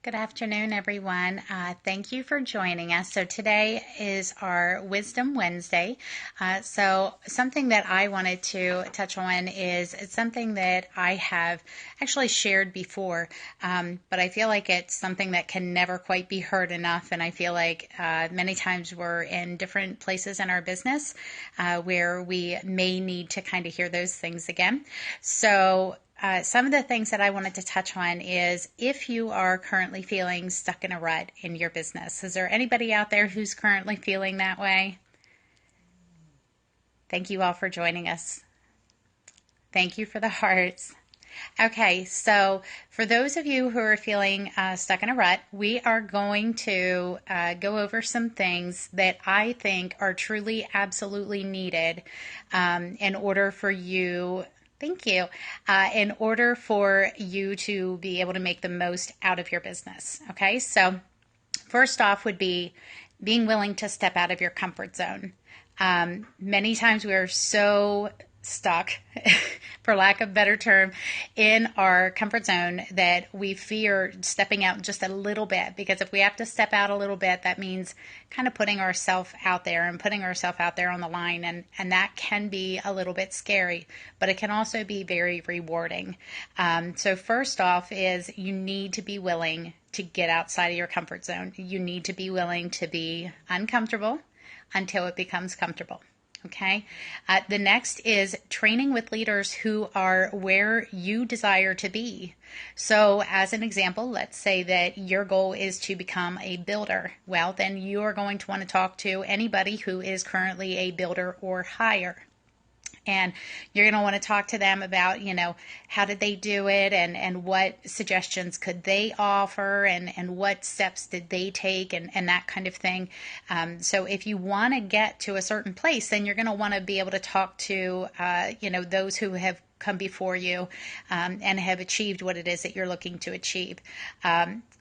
Good afternoon, everyone. Thank you for joining us. So today is our Wisdom Wednesday. So something that I wanted to touch on is something that I have actually shared before, but I feel like it's something that can never quite be heard enough. And I feel like many times we're in different places in our business where we may need to kind of hear those things again. So some of the things that I wanted to touch on is if you are currently feeling stuck in a rut in your business. Is there anybody out there who's currently feeling that way? Thank you all for joining us. Thank you for the hearts. Okay, so for those of you who are feeling stuck in a rut, we are going to go over some things that I think are truly absolutely needed in order for you. Thank you. In order for you to be able to make the most out of your business. Okay, so first off would be being willing to step out of your comfort zone. Many times we are so stuck, for lack of a better term, in our comfort zone that we fear stepping out just a little bit, because if we have to step out a little bit, that means kind of putting ourselves out there and putting ourselves out there on the line, and that can be a little bit scary, but it can also be very rewarding. So first off is you need to be willing to get outside of your comfort zone. You need to be willing to be uncomfortable until it becomes comfortable. Okay. The next is training with leaders who are where you desire to be. So as an example, let's say that your goal is to become a builder. Well, then you are going to want to talk to anybody who is currently a builder or higher. And you're going to want to talk to them about, how did they do it, and what suggestions could they offer, and what steps did they take, and that kind of thing. So if you want to get to a certain place, then you're going to want to be able to talk to, those who have come before you and have achieved what it is that you're looking to achieve.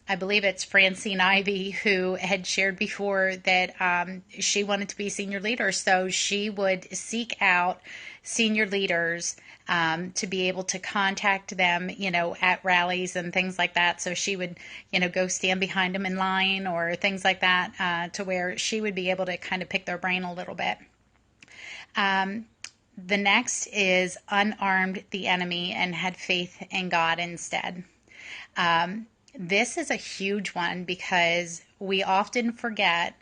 I believe it's Francine Ivy who had shared before that she wanted to be senior leader, so she would seek out senior leaders to be able to contact them, at rallies and things like that. So she would, go stand behind them in line or things like that to where she would be able to kind of pick their brain a little bit. The next is unarmed the enemy and had faith in God instead. This is a huge one because we often forget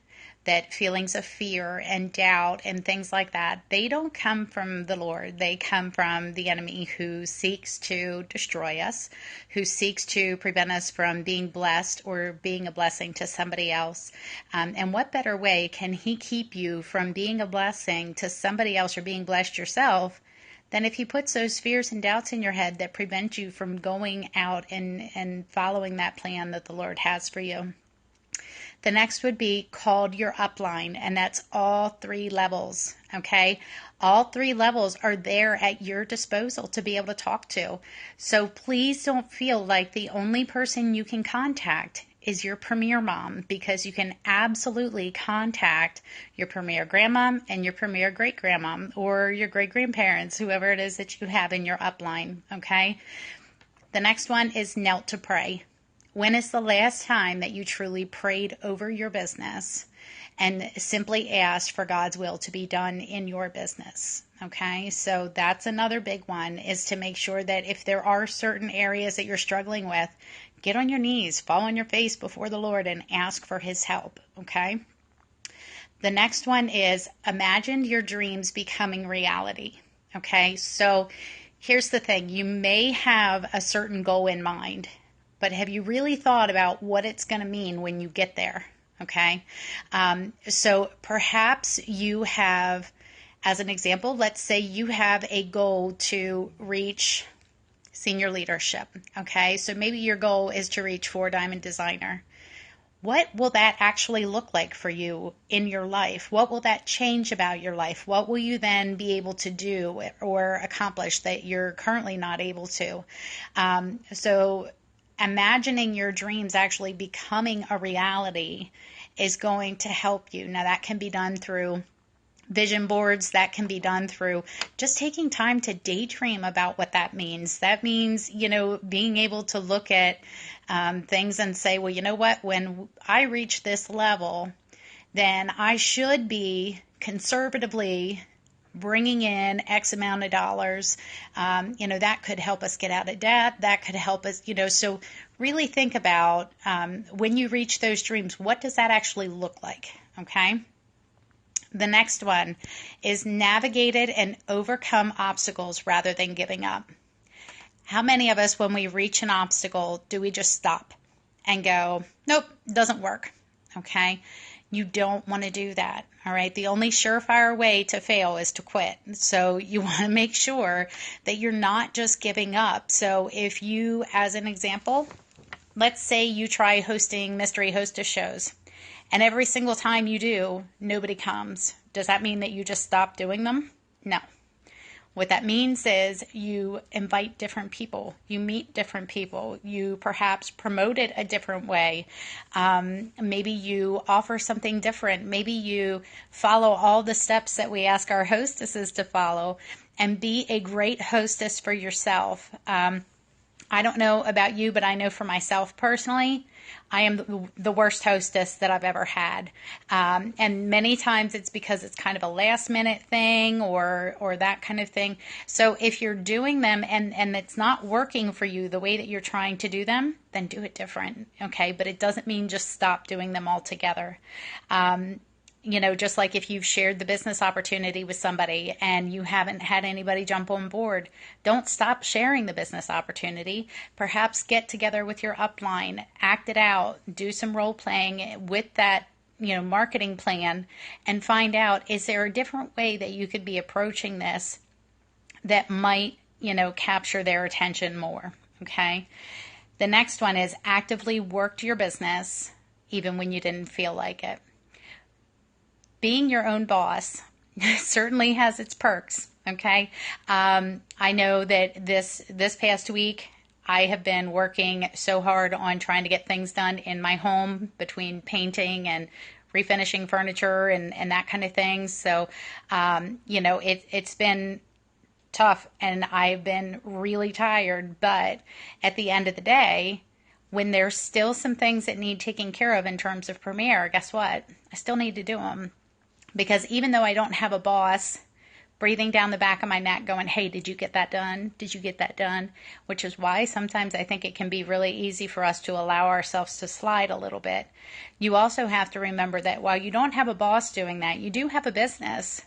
that feelings of fear and doubt and things like that, they don't come from the Lord. They come from the enemy who seeks to destroy us, who seeks to prevent us from being blessed or being a blessing to somebody else. And what better way can he keep you from being a blessing to somebody else or being blessed yourself than if he puts those fears and doubts in your head that prevent you from going out and following that plan that the Lord has for you. The next would be called your upline, and that's all three levels, okay? All three levels are there at your disposal to be able to talk to. So please don't feel like the only person you can contact is your premier mom, because you can absolutely contact your premier grandmom and your premier great grandmom or your great grandparents, whoever it is that you have in your upline, okay? The next one is knelt to pray. When is the last time that you truly prayed over your business and simply asked for God's will to be done in your business? Okay, so that's another big one, is to make sure that if there are certain areas that you're struggling with, get on your knees, fall on your face before the Lord and ask for his help, okay? The next one is imagine your dreams becoming reality, okay? So here's the thing. You may have a certain goal in mind, but have you really thought about what it's going to mean when you get there? Okay. So perhaps you have, as an example, let's say you have a goal to reach senior leadership. Okay. So maybe your goal is to reach 4-diamond designer. What will that actually look like for you in your life? What will that change about your life? What will you then be able to do or accomplish that you're currently not able to? So imagining your dreams actually becoming a reality is going to help you. Now, that can be done through Vision boards, that can be done through just taking time to daydream about what that means. That means, being able to look at things and say, well, you know what, when I reach this level, then I should be conservatively bringing in X amount of dollars. That could help us get out of debt. That could help us, so really think about when you reach those dreams, what does that actually look like? Okay. The next one is navigated and overcome obstacles rather than giving up. How many of us, when we reach an obstacle, do we just stop and go, nope, doesn't work? Okay. You don't want to do that. All right. The only surefire way to fail is to quit. So you want to make sure that you're not just giving up. So if you, as an example, let's say you try hosting mystery hostess shows, and every single time you do, nobody comes. Does that mean that you just stop doing them? No. What that means is you invite different people, you meet different people, you perhaps promote it a different way. Maybe you offer something different. Maybe you follow all the steps that we ask our hostesses to follow, and be a great hostess for yourself. I don't know about you, but I know for myself personally, I am the worst hostess that I've ever had. And many times it's because it's kind of a last minute thing or that kind of thing. So if you're doing them and it's not working for you the way that you're trying to do them, then do it different. Okay. But it doesn't mean just stop doing them altogether. Just like if you've shared the business opportunity with somebody and you haven't had anybody jump on board, don't stop sharing the business opportunity. Perhaps get together with your upline, act it out, do some role playing with that, marketing plan, and find out, is there a different way that you could be approaching this that might, capture their attention more. Okay. The next one is actively work your business even when you didn't feel like it. Being your own boss certainly has its perks, okay? I know that this past week, I have been working so hard on trying to get things done in my home, between painting and refinishing furniture and that kind of thing. So, it's been tough, and I've been really tired. But at the end of the day, when there's still some things that need taking care of in terms of Premiere, guess what? I still need to do them. Because even though I don't have a boss breathing down the back of my neck going, hey, did you get that done? Did you get that done? Which is why sometimes I think it can be really easy for us to allow ourselves to slide a little bit. You also have to remember that while you don't have a boss doing that, you do have a business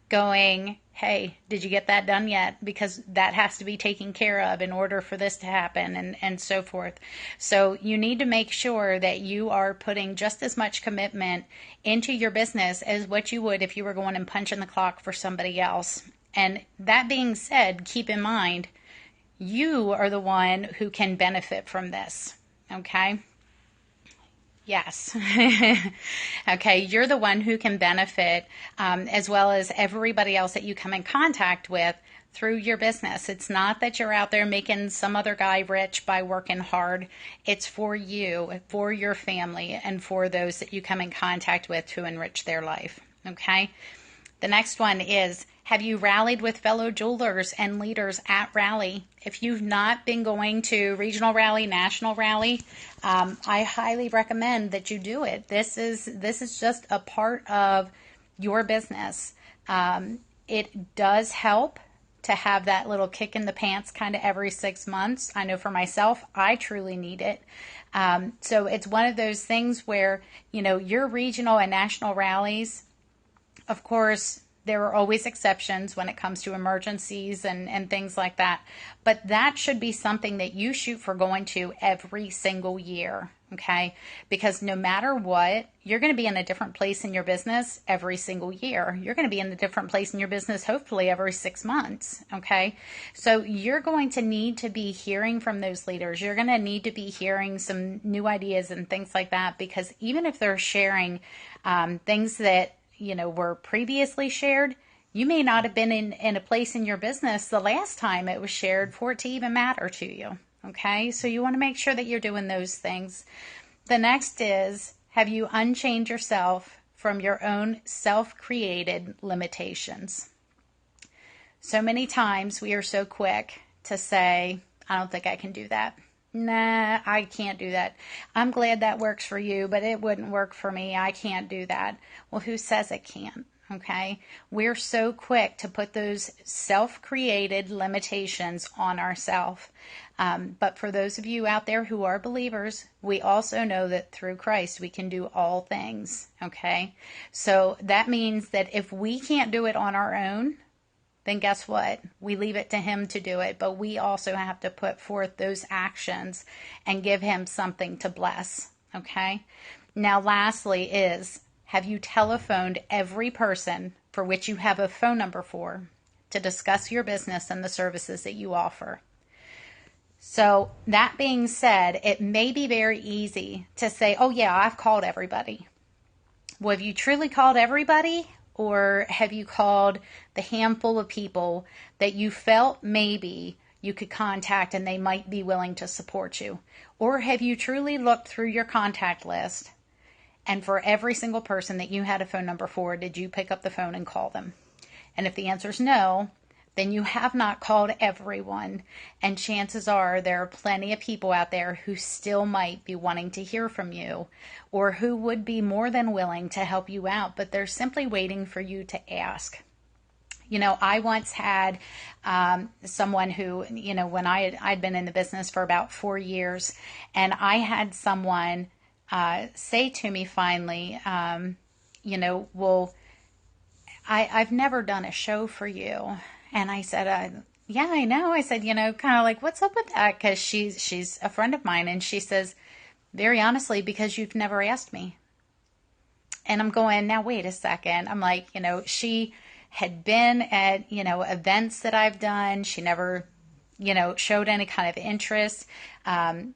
going, hey, did you get that done yet? Because that has to be taken care of in order for this to happen, and so forth. So you need to make sure that you are putting just as much commitment into your business as what you would if you were going and punching the clock for somebody else. And that being said, keep in mind, you are the one who can benefit from this. Okay? Yes. Okay. You're the one who can benefit, as well as everybody else that you come in contact with through your business. It's not that you're out there making some other guy rich by working hard. It's for you, for your family, and for those that you come in contact with to enrich their life. Okay. The next one is, have you rallied with fellow jewelers and leaders at Rally? If you've not been going to regional rally, national rally, I highly recommend that you do it. This is just a part of your business. It does help to have that little kick in the pants kind of every 6 months. I know for myself, I truly need it. So it's one of those things where, your regional and national rallies, of course, there are always exceptions when it comes to emergencies and things like that. But that should be something that you shoot for going to every single year, okay? Because no matter what, you're going to be in a different place in your business every single year. You're going to be in a different place in your business hopefully every 6 months, okay? So you're going to need to be hearing from those leaders. You're going to need to be hearing some new ideas and things like that, because even if they're sharing things that were previously shared, you may not have been in a place in your business the last time it was shared for it to even matter to you. Okay, so you want to make sure that you're doing those things. The next is, have you unchained yourself from your own self-created limitations. So many times we are so quick to say, I don't think I can do that. Nah, I can't do that. I'm glad that works for you, but it wouldn't work for me. I can't do that. Well, who says it can't? Okay. We're so quick to put those self-created limitations on ourselves. But for those of you out there who are believers, we also know that through Christ we can do all things. Okay. So that means that if we can't do it on our own, then guess what? We leave it to him to do it, but we also have to put forth those actions and give him something to bless, okay? Now, lastly is, have you telephoned every person for which you have a phone number for to discuss your business and the services that you offer? So that being said, it may be very easy to say, oh yeah, I've called everybody. Well, have you truly called everybody? Or have you called the handful of people that you felt maybe you could contact and they might be willing to support you? Or have you truly looked through your contact list and for every single person that you had a phone number for, did you pick up the phone and call them? And if the answer is no, then you have not called everyone. And chances are there are plenty of people out there who still might be wanting to hear from you or who would be more than willing to help you out, but they're simply waiting for you to ask. You know, I once had someone who, you know, when I'd been in the business for about 4 years, and I had someone say to me finally, you know, well, I've never done a show for you. And I said, yeah, I know. I said, you know, kind of like, what's up with that? Because she's a friend of mine. And she says, very honestly, because you've never asked me. And I'm going, now, wait a second. I'm like, you know, she had been at, you know, events that I've done. She never, you know, showed any kind of interest.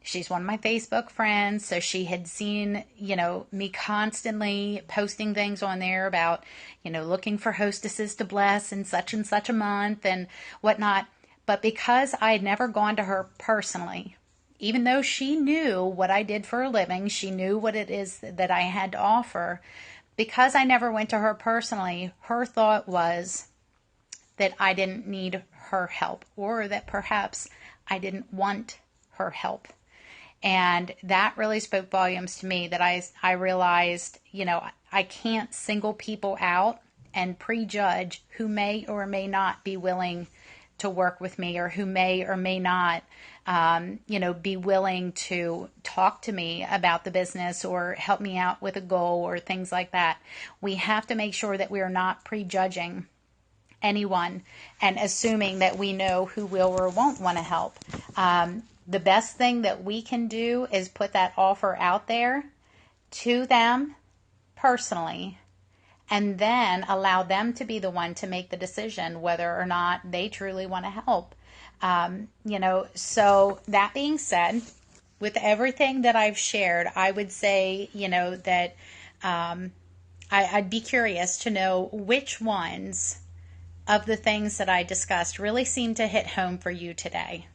She's one of my Facebook friends. So she had seen, you know, me constantly posting things on there about, you know, looking for hostesses to bless in such and such a month and whatnot. But because I had never gone to her personally, even though she knew what I did for a living, she knew what it is that I had to offer. Because I never went to her personally, her thought was that I didn't need her help or that perhaps I didn't want her help. And that really spoke volumes to me that I realized, you know, I can't single people out and prejudge who may or may not be willing to work with me or who may or may not, you know, be willing to talk to me about the business or help me out with a goal or things like that. We have to make sure that we are not prejudging anyone and assuming that we know who will or won't want to help. The best thing that we can do is put that offer out there to them personally and then allow them to be the one to make the decision whether or not they truly want to help. You know, so that being said, with everything that I've shared, I would say, you know, that I'd be curious to know which ones of the things that I discussed really seem to hit home for you today.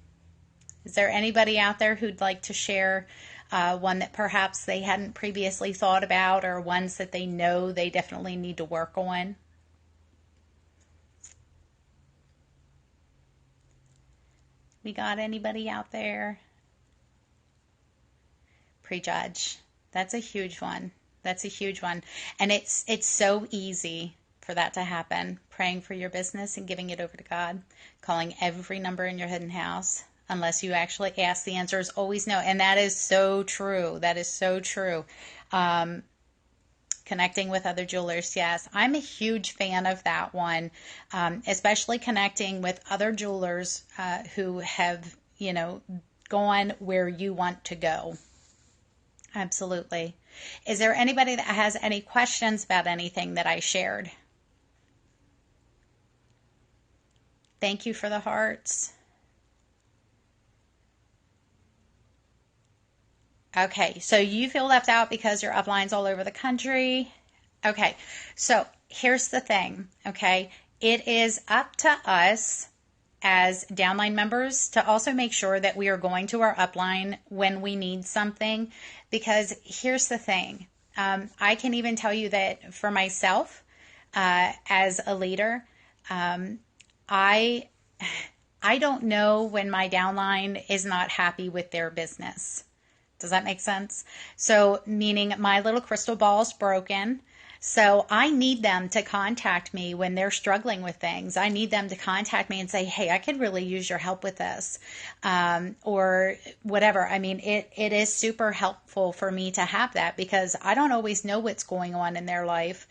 Is there anybody out there who'd like to share one that perhaps they hadn't previously thought about or ones that they know they definitely need to work on? We got anybody out there? Prejudge. That's a huge one. That's a huge one. And it's so easy for that to happen. Praying for your business and giving it over to God. Calling every number in your hidden house. Unless you actually ask, the answer is always no. And that is so true. That is so true. Connecting with other jewelers, yes. I'm a huge fan of that one, especially connecting with other jewelers who have, you know, gone where you want to go. Absolutely. Is there anybody that has any questions about anything that I shared? Thank you for the hearts. Okay, so you feel left out because your upline's all over the country. Okay, so here's the thing, okay? It is up to us as downline members to also make sure that we are going to our upline when we need something, because here's the thing. I can even tell you that for myself, as a leader, I I don't know when my downline is not happy with their business. Does that make sense? So, meaning my little crystal ball is broken. So I need them to contact me when they're struggling with things. I need them to contact me and say, hey, I could really use your help with this, or whatever. I mean, it is super helpful for me to have that because I don't always know what's going on in their life.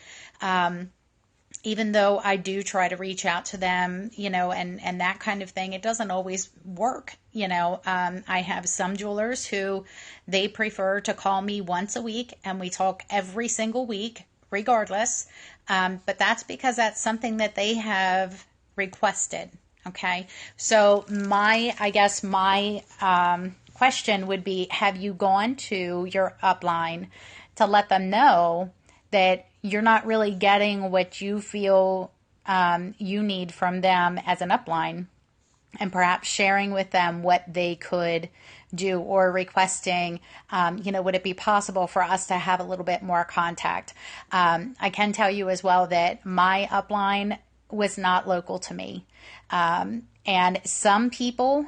Even though I do try to reach out to them, and that kind of thing, it doesn't always work. I have some jewelers who they prefer to call me once a week and we talk every single week, regardless. But that's because that's something that they have requested. Okay. So I guess my question would be, have you gone to your upline to let them know that you're not really getting what you feel you need from them as an upline, and perhaps sharing with them what they could do, or requesting, would it be possible for us to have a little bit more contact? I can tell you as well that my upline was not local to me. And some people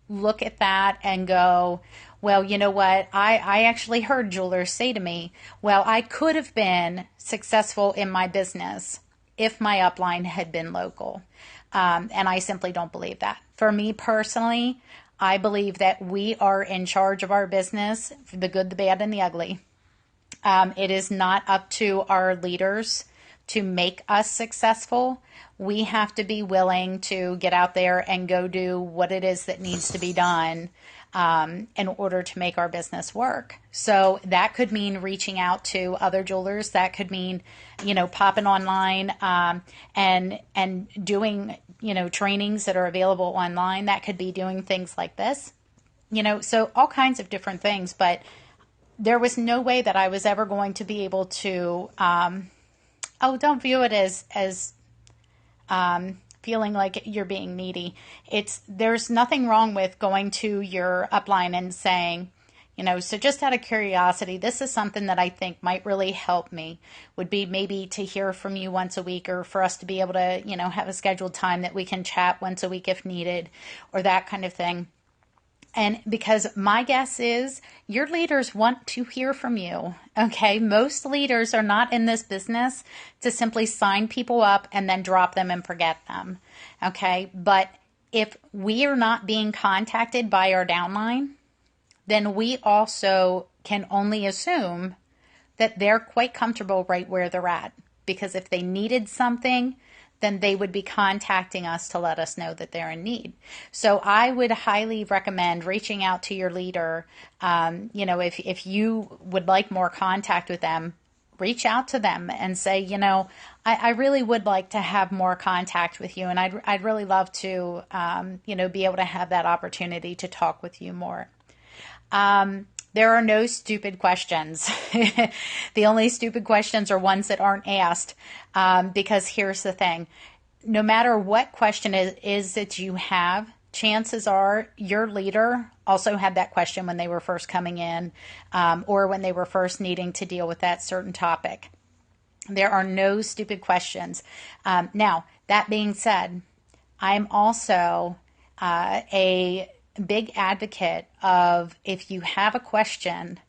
look at that and go, well, you know what? I actually heard jewelers say to me, well, I could have been successful in my business if my upline had been local. And I simply don't believe that. For me personally, I believe that we are in charge of our business, the good, the bad, and the ugly. It is not up to our leaders to make us successful. We have to be willing to get out there and go do what it is that needs to be done in order to make our business work. So that could mean reaching out to other jewelers. That could mean, popping online and doing, trainings that are available online. That could be doing things like this, so all kinds of different things. But there was no way that I was ever going to be able to, don't view it as feeling like you're being needy. There's nothing wrong with going to your upline and saying, so just out of curiosity, this is something that I think might really help me, would be maybe to hear from you once a week, or for us to be able to, have a scheduled time that we can chat once a week if needed, or that kind of thing. And because my guess is your leaders want to hear from you. Okay. Most leaders are not in this business to simply sign people up and then drop them and forget them. Okay. But if we are not being contacted by our downline, then we also can only assume that they're quite comfortable right where they're at. Because if they needed something, then they would be contacting us to let us know that they're in need. So I would highly recommend reaching out to your leader. If you would like more contact with them, reach out to them and say, I really would like to have more contact with you. And I'd really love to, be able to have that opportunity to talk with you more. There are no stupid questions. The only stupid questions are ones that aren't asked, because here's the thing. No matter what question it is that you have, chances are your leader also had that question when they were first coming in, or when they were first needing to deal with that certain topic. There are no stupid questions. Now, that being said, I'm also a big advocate of, if you have a question,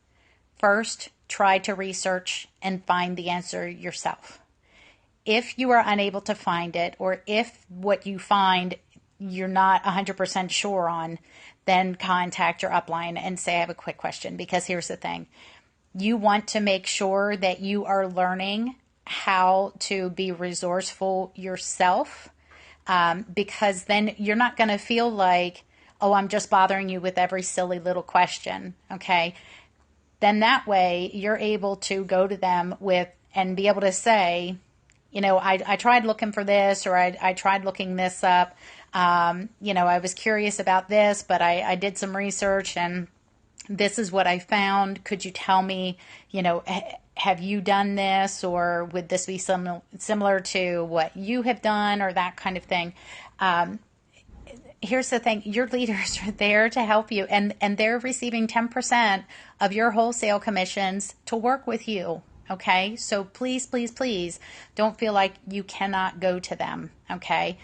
first try to research and find the answer yourself. If you are unable to find it, or if what you find you're not 100% sure on, then contact your upline and say, I have a quick question. Because here's the thing. You want to make sure that you are learning how to be resourceful yourself, because then you're not going to feel like, oh, I'm just bothering you with every silly little question, okay? Then that way you're able to go to them and be able to say, I tried looking for this, or I tried looking this up. I was curious about this, but I did some research and this is what I found. Could you tell me, have you done this, or would this be similar to what you have done, or that kind of thing? here's the thing, your leaders are there to help you, and they're receiving 10% of your wholesale commissions to work with you. Okay, so please, please, please don't feel like you cannot go to them. Okay,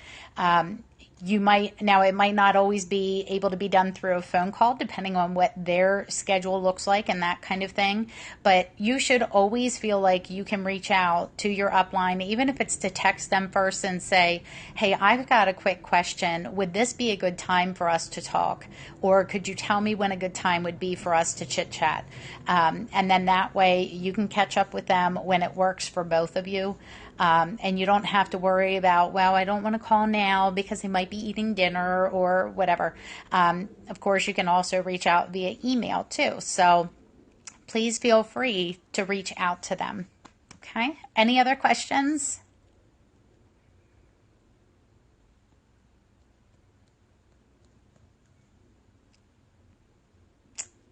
you might, now it might not always be able to be done through a phone call depending on what their schedule looks like and that kind of thing, but you should always feel like you can reach out to your upline, even if it's to text them first and say, hey, I've got a quick question, would this be a good time for us to talk, or could you tell me when a good time would be for us to chit chat, and then that way you can catch up with them when it works for both of you. And you don't have to worry about, well, I don't want to call now because they might be eating dinner or whatever. Of course, you can also reach out via email too. So please feel free to reach out to them. Okay. Any other questions?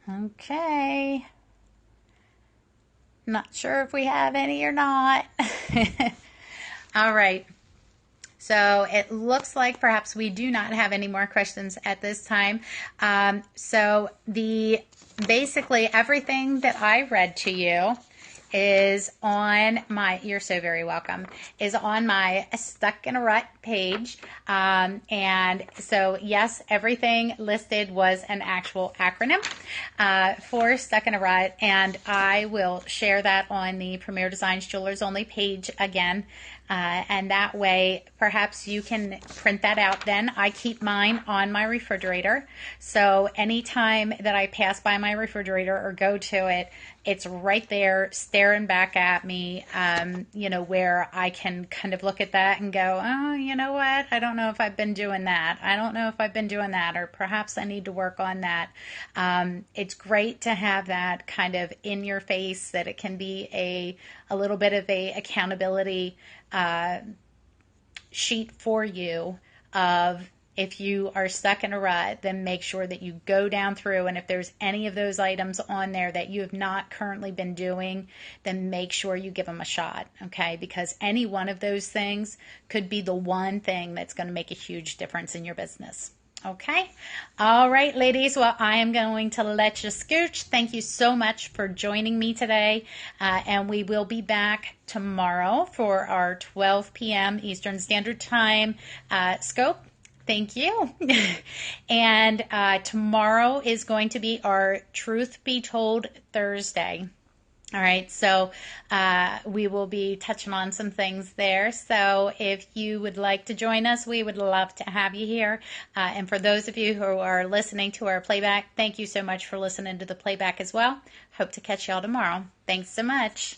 Okay. Not sure if we have any or not. All right. So it looks like perhaps we do not have any more questions at this time. So basically everything that I read to you is on my, you're so very welcome, is on my Stuck in a Rut page. And so yes, everything listed was an actual acronym for Stuck in a Rut. And I will share that on the Premier Designs Jewelers Only page again. And that way, perhaps you can print that out then. I keep mine on my refrigerator. So anytime that I pass by my refrigerator or go to it, it's right there staring back at me, where I can kind of look at that and go, oh, you know what? I don't know if I've been doing that. I don't know if I've been doing that, or perhaps I need to work on that. It's great to have that kind of in your face, that it can be a little bit of a accountability sheet for you of, if you are stuck in a rut, then make sure that you go down through, and if there's any of those items on there that you have not currently been doing, then make sure you give them a shot, okay? Because any one of those things could be the one thing that's going to make a huge difference in your business. Okay. All right, ladies. Well, I am going to let you scooch. Thank you so much for joining me today. And we will be back tomorrow for our 12 p.m. Eastern Standard Time scope. Thank you. And tomorrow is going to be our Truth Be Told Thursday. All right, so we will be touching on some things there. So if you would like to join us, we would love to have you here. And for those of you who are listening to our playback, thank you so much for listening to the playback as well. Hope to catch y'all tomorrow. Thanks so much.